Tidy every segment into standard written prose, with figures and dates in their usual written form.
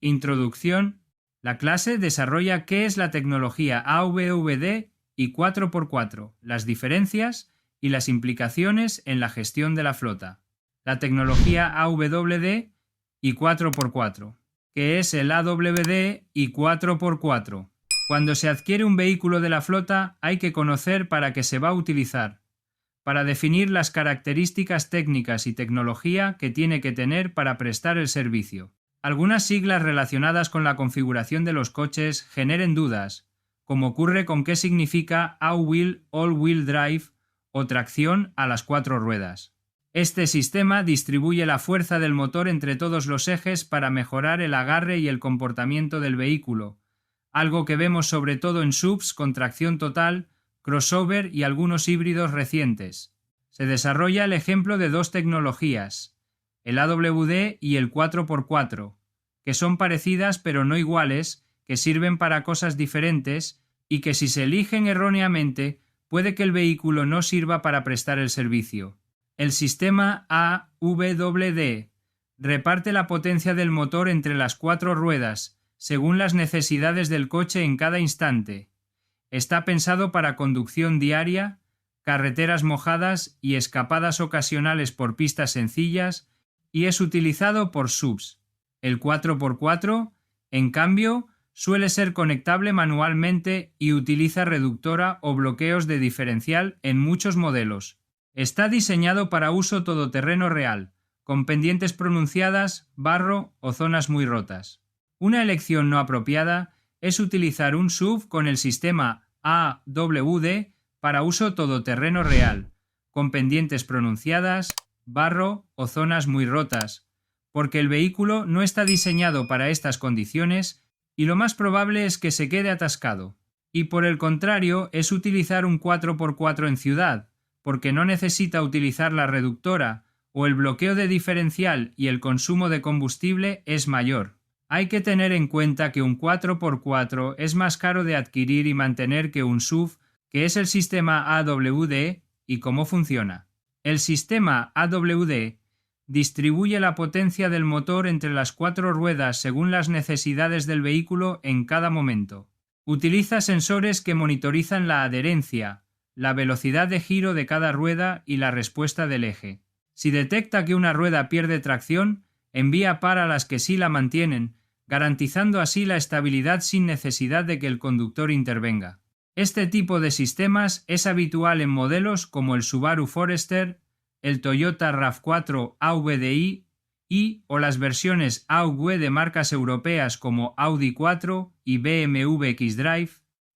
Introducción. La clase desarrolla qué es la tecnología AVVD y 4x4, las diferencias y las implicaciones en la gestión de la flota. La tecnología AVWD y 4x4. ¿Qué es el AWD y 4x4? Cuando se adquiere un vehículo de la flota hay que conocer para qué se va a utilizar, para definir las características técnicas y tecnología que tiene que tener para prestar el servicio. Algunas siglas relacionadas con la configuración de los coches generen dudas, como ocurre con qué significa All-Wheel Drive o tracción a las 4 ruedas. Este sistema distribuye la fuerza del motor entre todos los ejes para mejorar el agarre y el comportamiento del vehículo, algo que vemos sobre todo en SUVs con tracción total, crossover y algunos híbridos recientes. Se desarrolla el ejemplo de dos tecnologías, el AWD y el 4x4, que son parecidas pero no iguales, que sirven para cosas diferentes y que si se eligen erróneamente puede que el vehículo no sirva para prestar el servicio. El sistema AWD reparte la potencia del motor entre las 4 ruedas, según las necesidades del coche en cada instante. Está pensado para conducción diaria, carreteras mojadas y escapadas ocasionales por pistas sencillas y es utilizado por SUVs. El 4x4, en cambio, suele ser conectable manualmente y utiliza reductora o bloqueos de diferencial en muchos modelos. Está diseñado para uso todoterreno real, con pendientes pronunciadas, barro o zonas muy rotas. Una elección no apropiada es utilizar un SUV con el sistema AWD para uso todoterreno real, con pendientes pronunciadas, barro o zonas muy rotas, porque el vehículo no está diseñado para estas condiciones y lo más probable es que se quede atascado. Y por el contrario es utilizar un 4x4 en ciudad, porque no necesita utilizar la reductora o el bloqueo de diferencial y el consumo de combustible es mayor. Hay que tener en cuenta que un 4x4 es más caro de adquirir y mantener que un SUV, que es el sistema AWD, y cómo funciona. El sistema AWD distribuye la potencia del motor entre las 4 ruedas según las necesidades del vehículo en cada momento. Utiliza sensores que monitorizan la adherencia, la velocidad de giro de cada rueda y la respuesta del eje. Si detecta que una rueda pierde tracción, envía par a las que sí la mantienen, garantizando así la estabilidad sin necesidad de que el conductor intervenga. Este tipo de sistemas es habitual en modelos como el Subaru Forester, el Toyota RAV4 AVDI o las versiones AUG de marcas europeas como Audi 4 y BMW X-Drive,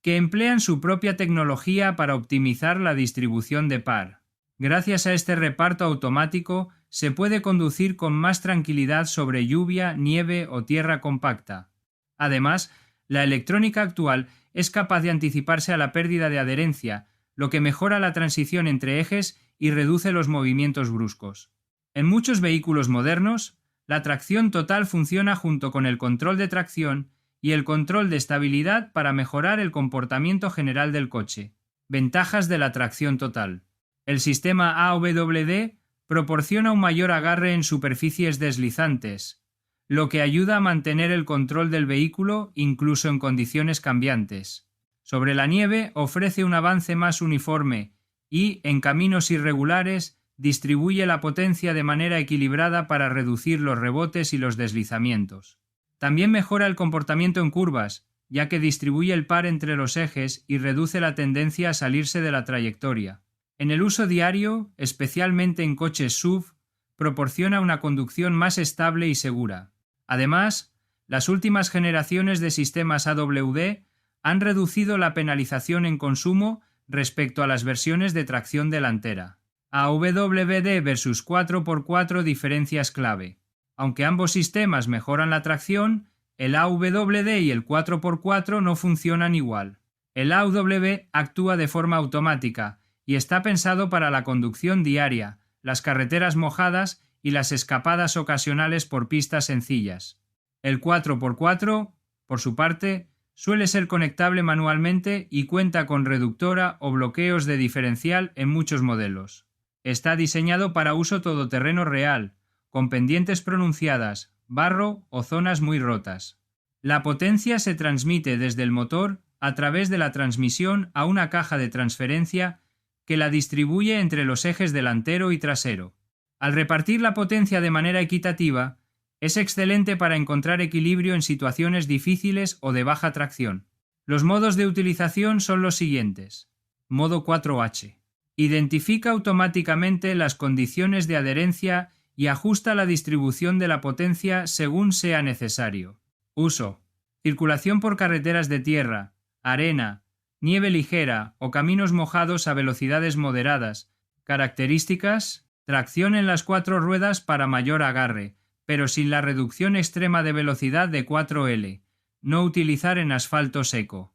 que emplean su propia tecnología para optimizar la distribución de par. Gracias a este reparto automático se puede conducir con más tranquilidad sobre lluvia, nieve o tierra compacta. Además, la electrónica actual es capaz de anticiparse a la pérdida de adherencia, lo que mejora la transición entre ejes y reduce los movimientos bruscos. En muchos vehículos modernos, la tracción total funciona junto con el control de tracción y el control de estabilidad para mejorar el comportamiento general del coche. Ventajas de la tracción total. El sistema AWD proporciona un mayor agarre en superficies deslizantes, lo que ayuda a mantener el control del vehículo incluso en condiciones cambiantes. Sobre la nieve ofrece un avance más uniforme y, en caminos irregulares, distribuye la potencia de manera equilibrada para reducir los rebotes y los deslizamientos. También mejora el comportamiento en curvas, ya que distribuye el par entre los ejes y reduce la tendencia a salirse de la trayectoria. En el uso diario, especialmente en coches SUV, proporciona una conducción más estable y segura. Además, las últimas generaciones de sistemas AWD han reducido la penalización en consumo respecto a las versiones de tracción delantera. AWD versus 4x4 diferencias clave. Aunque ambos sistemas mejoran la tracción, el AWD y el 4x4 no funcionan igual. El AWD actúa de forma automática y está pensado para la conducción diaria, las carreteras mojadas y las escapadas ocasionales por pistas sencillas. El 4x4, por su parte, suele ser conectable manualmente y cuenta con reductora o bloqueos de diferencial en muchos modelos. Está diseñado para uso todoterreno real, con pendientes pronunciadas, barro o zonas muy rotas. La potencia se transmite desde el motor a través de la transmisión a una caja de transferencia que la distribuye entre los ejes delantero y trasero. Al repartir la potencia de manera equitativa, es excelente para encontrar equilibrio en situaciones difíciles o de baja tracción. Los modos de utilización son los siguientes. Modo 4H. Identifica automáticamente las condiciones de adherencia y ajusta la distribución de la potencia según sea necesario. Uso. Circulación por carreteras de tierra, arena, nieve ligera o caminos mojados a velocidades moderadas. Características: tracción en las 4 ruedas para mayor agarre, pero sin la reducción extrema de velocidad de 4L. No utilizar en asfalto seco.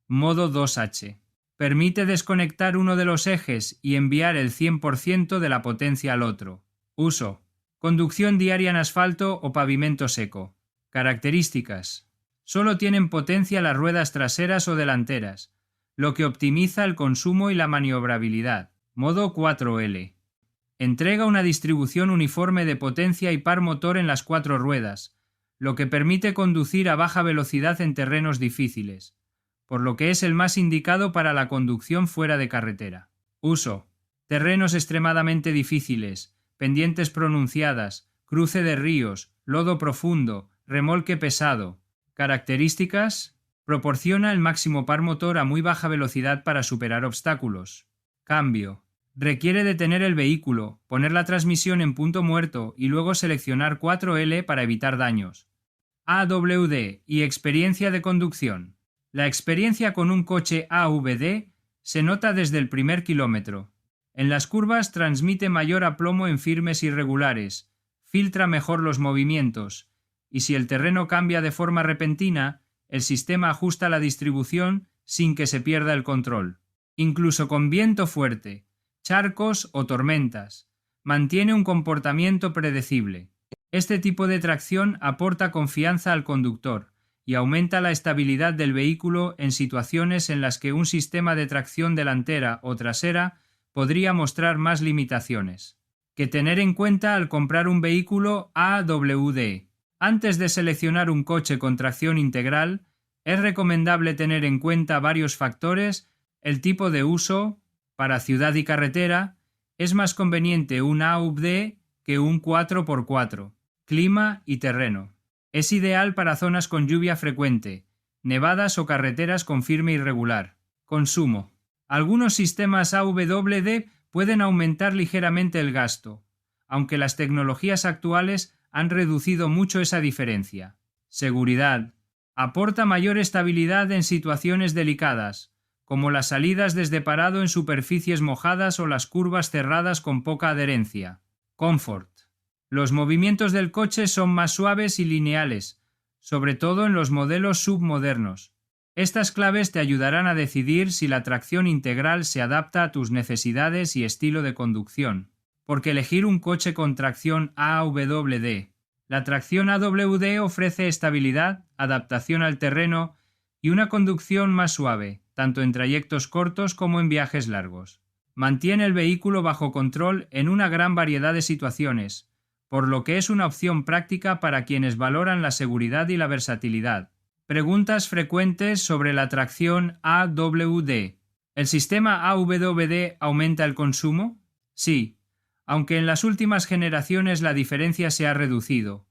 Modo 2H. Permite desconectar uno de los ejes y enviar el 100% de la potencia al otro. Uso. Conducción diaria en asfalto o pavimento seco. Características. Solo tienen potencia las ruedas traseras o delanteras, lo que optimiza el consumo y la maniobrabilidad. Modo 4L. Entrega una distribución uniforme de potencia y par motor en las 4 ruedas, lo que permite conducir a baja velocidad en terrenos difíciles, por lo que es el más indicado para la conducción fuera de carretera. Uso. Terrenos extremadamente difíciles, pendientes pronunciadas, cruce de ríos, lodo profundo, remolque pesado. Características. Proporciona el máximo par motor a muy baja velocidad para superar obstáculos. Cambio. Requiere detener el vehículo, poner la transmisión en punto muerto y luego seleccionar 4L para evitar daños. AWD y experiencia de conducción. La experiencia con un coche AVD se nota desde el primer kilómetro. En las curvas transmite mayor aplomo en firmes irregulares, filtra mejor los movimientos, y si el terreno cambia de forma repentina, el sistema ajusta la distribución sin que se pierda el control. Incluso con viento fuerte, charcos o tormentas, mantiene un comportamiento predecible. Este tipo de tracción aporta confianza al conductor y aumenta la estabilidad del vehículo en situaciones en las que un sistema de tracción delantera o trasera podría mostrar más limitaciones. Que tener en cuenta al comprar un vehículo AWD. Antes de seleccionar un coche con tracción integral, es recomendable tener en cuenta varios factores: el tipo de uso. Para ciudad y carretera, es más conveniente un AWD que un 4x4. Clima y terreno. Es ideal para zonas con lluvia frecuente, nevadas o carreteras con firme irregular. Consumo. Algunos sistemas AWD pueden aumentar ligeramente el gasto, aunque las tecnologías actuales han reducido mucho esa diferencia. Seguridad. Aporta mayor estabilidad en situaciones delicadas, como las salidas desde parado en superficies mojadas o las curvas cerradas con poca adherencia. Confort. Los movimientos del coche son más suaves y lineales, sobre todo en los modelos submodernos. Estas claves te ayudarán a decidir si la tracción integral se adapta a tus necesidades y estilo de conducción. Porque elegir un coche con tracción AWD. La tracción AWD ofrece estabilidad, adaptación al terreno y una conducción más suave, tanto en trayectos cortos como en viajes largos. Mantiene el vehículo bajo control en una gran variedad de situaciones, por lo que es una opción práctica para quienes valoran la seguridad y la versatilidad. Preguntas frecuentes sobre la tracción AWD. ¿El sistema AWD aumenta el consumo? Sí, aunque en las últimas generaciones la diferencia se ha reducido.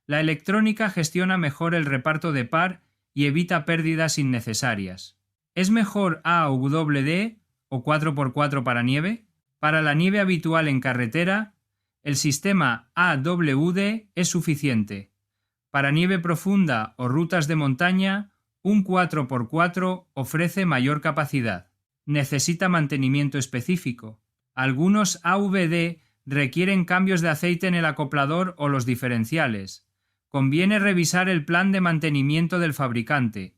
La electrónica gestiona mejor el reparto de par y evita pérdidas innecesarias. ¿Es mejor AWD o 4x4 para nieve? Para la nieve habitual en carretera, el sistema AWD es suficiente. Para nieve profunda o rutas de montaña, un 4x4 ofrece mayor capacidad. Necesita mantenimiento específico. Algunos AWD requieren cambios de aceite en el acoplador o los diferenciales. Conviene revisar el plan de mantenimiento del fabricante.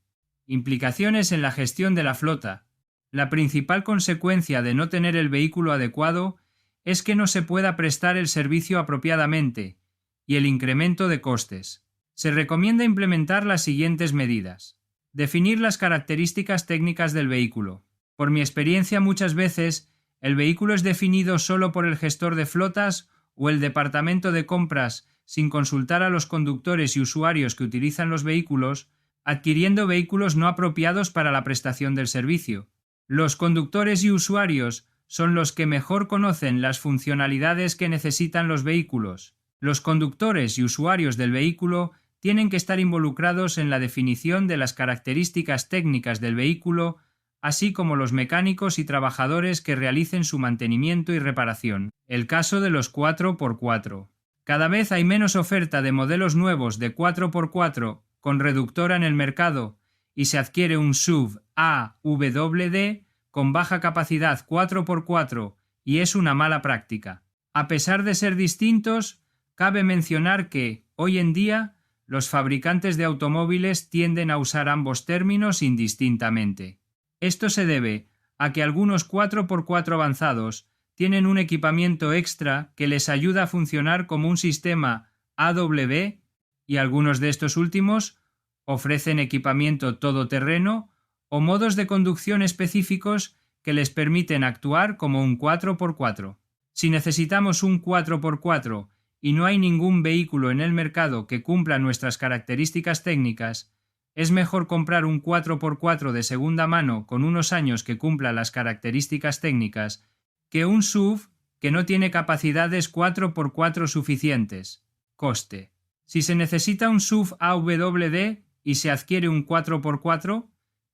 Implicaciones en la gestión de la flota. La principal consecuencia de no tener el vehículo adecuado es que no se pueda prestar el servicio apropiadamente y el incremento de costes. Se recomienda implementar las siguientes medidas. Definir las características técnicas del vehículo. Por mi experiencia, muchas veces el vehículo es definido solo por el gestor de flotas o el departamento de compras sin consultar a los conductores y usuarios que utilizan los vehículos, adquiriendo vehículos no apropiados para la prestación del servicio. Los conductores y usuarios son los que mejor conocen las funcionalidades que necesitan los vehículos. Los conductores y usuarios del vehículo tienen que estar involucrados en la definición de las características técnicas del vehículo, así como los mecánicos y trabajadores que realicen su mantenimiento y reparación. El caso de los 4x4. Cada vez hay menos oferta de modelos nuevos de 4x4 con reductora en el mercado y se adquiere un SUV AWD con baja capacidad 4x4 y es una mala práctica. A pesar de ser distintos, cabe mencionar que, hoy en día, los fabricantes de automóviles tienden a usar ambos términos indistintamente. Esto se debe a que algunos 4x4 avanzados tienen un equipamiento extra que les ayuda a funcionar como un sistema AW y algunos de estos últimos ofrecen equipamiento todoterreno o modos de conducción específicos que les permiten actuar como un 4x4. Si necesitamos un 4x4 y no hay ningún vehículo en el mercado que cumpla nuestras características técnicas, es mejor comprar un 4x4 de segunda mano con unos años que cumpla las características técnicas que un SUV que no tiene capacidades 4x4 suficientes. Coste. Si se necesita un SUV AWD y se adquiere un 4x4,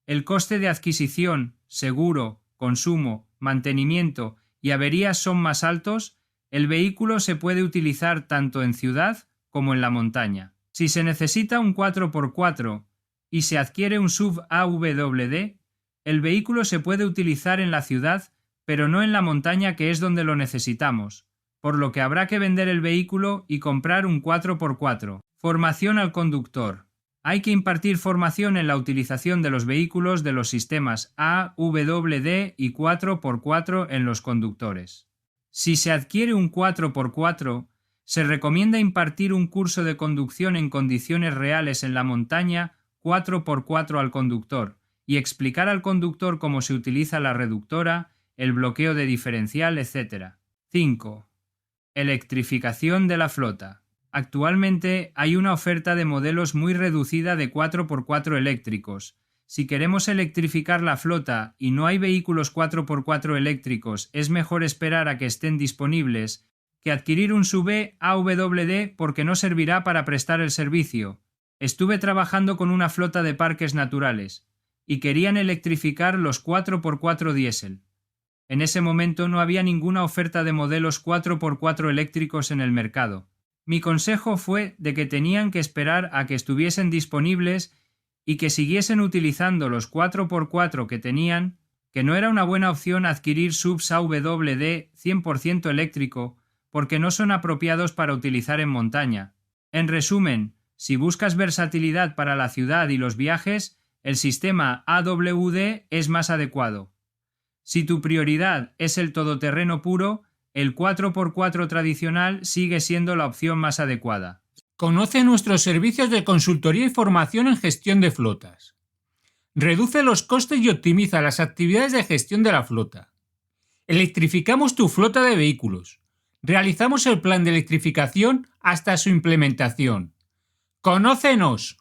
el coste de adquisición, seguro, consumo, mantenimiento y averías son más altos. El vehículo se puede utilizar tanto en ciudad como en la montaña. Si se necesita un 4x4 y se adquiere un SUV AWD, el vehículo se puede utilizar en la ciudad, pero no en la montaña, que es donde lo necesitamos, por lo que habrá que vender el vehículo y comprar un 4x4. Formación al conductor. Hay que impartir formación en la utilización de los vehículos de los sistemas AWD y 4x4 en los conductores. Si se adquiere un 4x4, se recomienda impartir un curso de conducción en condiciones reales en la montaña 4x4 al conductor y explicar al conductor cómo se utiliza la reductora, el bloqueo de diferencial, etc. 5. Electrificación de la flota. Actualmente hay una oferta de modelos muy reducida de 4x4 eléctricos. Si queremos electrificar la flota y no hay vehículos 4x4 eléctricos, es mejor esperar a que estén disponibles que adquirir un SUV AWD porque no servirá para prestar el servicio. Estuve trabajando con una flota de parques naturales y querían electrificar los 4x4 diésel. En ese momento no había ninguna oferta de modelos 4x4 eléctricos en el mercado. Mi consejo fue de que tenían que esperar a que estuviesen disponibles y que siguiesen utilizando los 4x4 que tenían, que no era una buena opción adquirir SUVs AWD 100% eléctrico porque no son apropiados para utilizar en montaña. En resumen, si buscas versatilidad para la ciudad y los viajes, el sistema AWD es más adecuado. Si tu prioridad es el todoterreno puro, el 4x4 tradicional sigue siendo la opción más adecuada. Conoce nuestros servicios de consultoría y formación en gestión de flotas. Reduce los costes y optimiza las actividades de gestión de la flota. Electrificamos tu flota de vehículos. Realizamos el plan de electrificación hasta su implementación. ¡Conócenos!